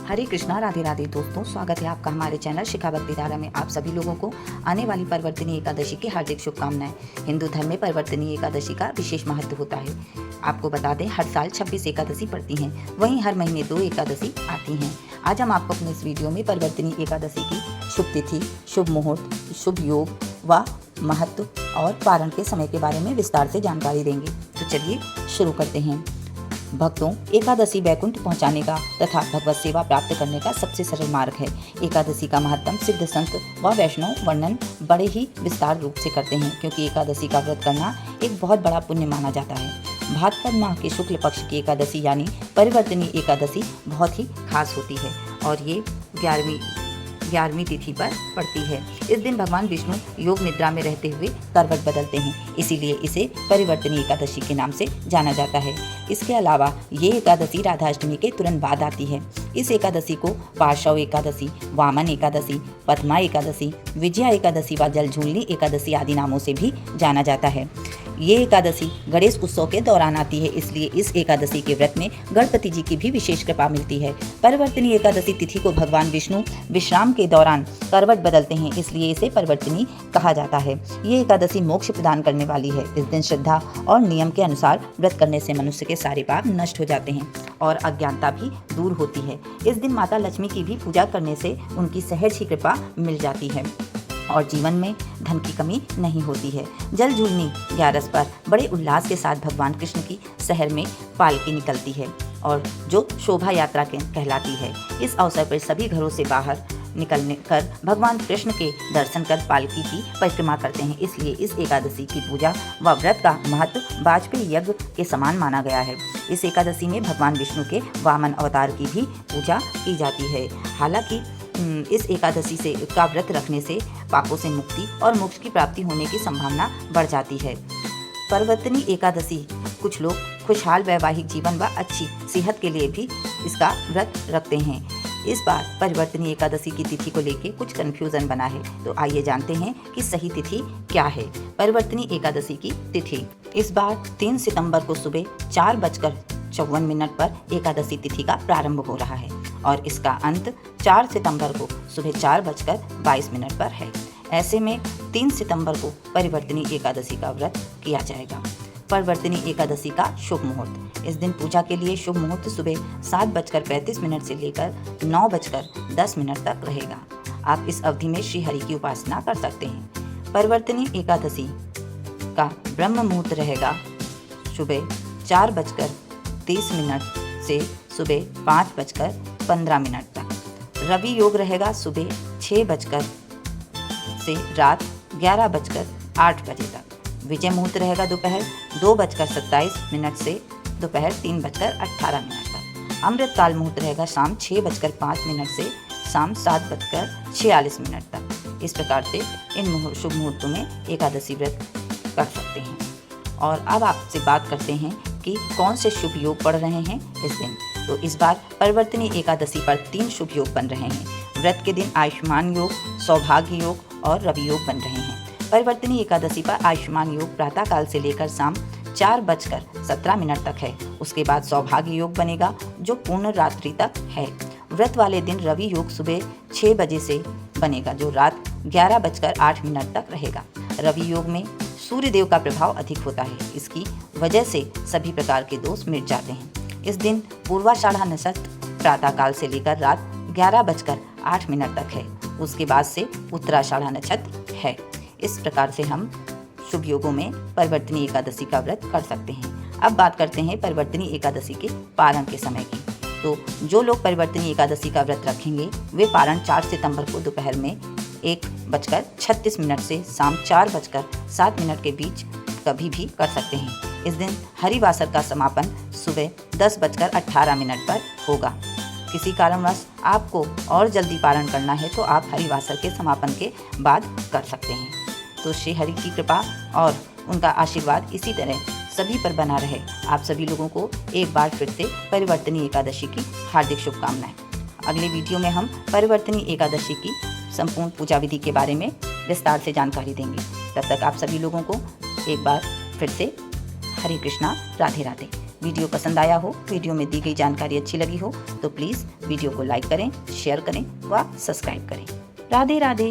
हरे कृष्णा, राधे राधे दोस्तों, स्वागत है आपका हमारे चैनल शिखा भक्ति धारा में। आप सभी लोगों को आने वाली परिवर्तनी एकादशी की हार्दिक शुभकामनाएं। हिंदू धर्म में परिवर्तनी एकादशी का विशेष महत्व होता है। आपको बता दें, हर साल 26 एकादशी पड़ती हैं, वहीं हर महीने 2 एकादशी आती हैं। आज हम आपको अपने इस वीडियो में परिवर्तनी एकादशी की शुभ तिथि, शुभ मुहूर्त, शुभ योग व महत्व और पारण के समय के बारे में विस्तार से जानकारी देंगे। तो चलिए शुरू करते हैं। भक्तों, एकादशी वैकुंठ पहुंचाने का तथा भगवत सेवा प्राप्त करने का सबसे सरल मार्ग है। एकादशी का महत्तम सिद्ध संत व वैष्णव वर्णन बड़े ही विस्तार रूप से करते हैं, क्योंकि एकादशी का व्रत करना एक बहुत बड़ा पुण्य माना जाता है। भाद्रपद माह के शुक्ल पक्ष की एकादशी यानी परिवर्तनी एकादशी बहुत ही खास होती है और ये 11वीं तिथि पर पड़ती है। इस दिन भगवान विष्णु योग निद्रा में रहते हुए करवट बदलते हैं, इसीलिए इसे परिवर्तनी एकादशी के नाम से जाना जाता है। इसके अलावा ये एकादशी राधाष्टमी के तुरंत बाद आती है। इस एकादशी को पार्श्व एकादशी, वामन एकादशी, पद्मा एकादशी, विजया एकादशी व जलझूलनी एकादशी आदि नामों से भी जाना जाता है। ये एकादशी गणेश उत्सव के दौरान आती है, इसलिए इस एकादशी के व्रत में गणपति जी की भी विशेष कृपा मिलती है। परिवर्तनी एकादशी तिथि को भगवान विष्णु विश्राम के दौरान करवट बदलते हैं, इसलिए इसे परिवर्तनी कहा जाता है। ये एकादशी मोक्ष प्रदान करने वाली है। इस दिन श्रद्धा और नियम के अनुसार व्रत करने से मनुष्य के सारे पाप नष्ट हो जाते हैं और अज्ञानता भी दूर होती है। इस दिन माता लक्ष्मी की भी पूजा करने से उनकी सहज ही कृपा मिल जाती है और जीवन में धन की कमी नहीं होती है। जल झूलनी 11 पर बड़े उल्लास के साथ भगवान कृष्ण की शहर में पालकी निकलती है और जो शोभा यात्रा कहलाती है। इस अवसर पर सभी घरों से बाहर निकलने कर भगवान कृष्ण के दर्शन कर पालकी की परिक्रमा करते हैं, इसलिए इस एकादशी की पूजा व व्रत का महत्व वाजपेयी यज्ञ के समान माना गया है। इस एकादशी में भगवान विष्णु के वामन अवतार की भी पूजा की जाती है। हालांकि इस एकादशी से का व्रत रखने से पापों से मुक्ति और मोक्ष की प्राप्ति होने की संभावना बढ़ जाती है। परिवर्तनी एकादशी कुछ लोग खुशहाल वैवाहिक जीवन व अच्छी सेहत के लिए भी इसका व्रत रखते हैं। इस बार परिवर्तनी एकादशी की तिथि को लेकर कुछ कंफ्यूजन बना है, तो आइए जानते हैं कि सही तिथि क्या है। परिवर्तनी एकादशी की तिथि इस बार 3 सितंबर को सुबह 4:54 पर एकादशी तिथि का प्रारंभ हो रहा है और इसका अंत 4 सितंबर को सुबह 4:22 पर है। ऐसे में 3 सितंबर को परिवर्तनी एकादशी का व्रत किया जाएगा। परिवर्तनी एकादशी का शुभ मुहूर्त। इस दिन पूजा के लिए शुभ मुहूर्त सुबह 7:35 से लेकर 9:10 तक रहेगा। आप इस अवधि में श्री हरि की उपासना कर सकते हैं। परिवर्तनी एकादशी का ब्रह्म मुहूर्त रहेगा सुबह 4:30 से सुबह 5:15 तक। रवि योग रहेगा सुबह 6 से रात 11:08 तक। विजय मुहूर्त रहेगा दोपहर 2:27 से दोपहर 3:18 तक। अमृतकाल मुहूर्त रहेगा शाम 6:05 से शाम 7:46 तक। इस प्रकार से इन शुभ मुहूर्तों में एकादशी व्रत कर सकते हैं। और अब आपसे बात करते हैं कि कौन से शुभ योग पड़ रहे हैं इस दिन। तो इस बार परिवर्तनी एकादशी पर 3 शुभ योग बन रहे हैं। व्रत के दिन आयुष्मान योग, सौभाग्य योग और रवि योग बन रहे हैं। परिवर्तनी एकादशी पर आयुष्मान योग प्रातः काल से लेकर शाम 4:17 तक है। उसके बाद सौभाग्य योग बनेगा जो पूर्ण रात्रि तक है। व्रत वाले दिन रवि योग सुबह 6 बजे से बनेगा जो रात 11:08 तक रहेगा। रवि योग में सूर्य देव का प्रभाव अधिक होता है, इसकी वजह से सभी प्रकार के दोष मिट जाते हैं। इस दिन पूर्वाषाढ़ा नक्षत्र प्रातः काल से लेकर रात 11:08 तक है। उसके बाद से उत्तराषाढ़ा नक्षत्र है। इस प्रकार से हम शुभ योगों में परिवर्तनी एकादशी का व्रत कर सकते हैं। अब बात करते हैं परिवर्तनी एकादशी के पारण के समय की। तो जो लोग परिवर्तनी एकादशी का व्रत रखेंगे वे पारण 4 सितंबर को दोपहर में 1:36 से शाम 4:07 के बीच कभी भी कर सकते हैं। इस दिन हरिवासर का समापन सुबह 10:18 पर होगा। किसी कारणवश आपको और जल्दी पारण करना है तो आप हरिवासर के समापन के बाद कर सकते हैं। तो श्री हरि की कृपा और उनका आशीर्वाद इसी तरह सभी पर बना रहे। आप सभी लोगों को एक बार फिर से परिवर्तनी एकादशी की हार्दिक शुभकामनाएं। अगले वीडियो में हम परिवर्तनी एकादशी की संपूर्ण पूजा विधि के बारे में विस्तार से जानकारी देंगे। तब तक आप सभी लोगों को एक बार फिर से हरे कृष्णा, राधे राधे। वीडियो पसंद आया हो, वीडियो में दी गई जानकारी अच्छी लगी हो तो प्लीज़ वीडियो को लाइक करें, शेयर करें व सब्सक्राइब करें। राधे राधे।